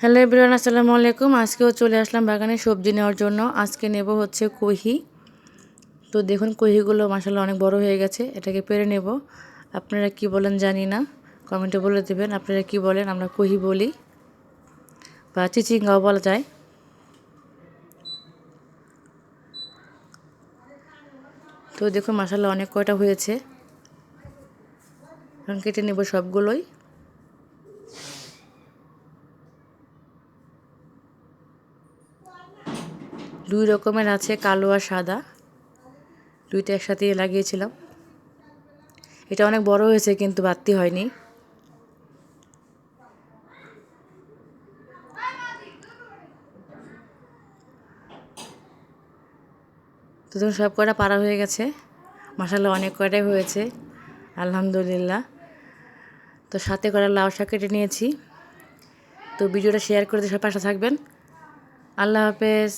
Hello everyone, আসসালামু আলাইকুম। আজকেও চলে আসলাম বাগানে সবজি নেওয়ার জন্য। আজকে নেব হচ্ছে কহি। তো দেখুন কহিগুলো মাশাআল্লাহ অনেক বড় হয়ে গেছে। এটাকে পেরে নেব। আপনারা কি বলেন জানি না, কমেন্টে বলে দেবেন আপনারা কি বলেন। আমরা কহি বলি বা চিচিঙ্গাও বলা যায়। তো দেখুন মাশাআল্লাহ অনেক কয়টা হয়েছে। এখন কেটে নেব সবগুলোই। দুই রকমের আছে, কালো আর সাদা, দুইটা একসাথে লাগিয়েছিলাম। এটা অনেক বড় হয়েছে কিন্তু বাড়তি হয়নি। তো দেখুন সব কয়টা পাড়া হয়ে গেছে। মাশাআল্লাহ অনেক কয়টাই হয়েছে, আলহামদুলিল্লাহ। তো সাথে করে লাউ শাক কেটে নিয়েছি। তো ভিডিওটা শেয়ার করে দিয়ে সব পাশে থাকবেন। আল্লাহ হাফেজ।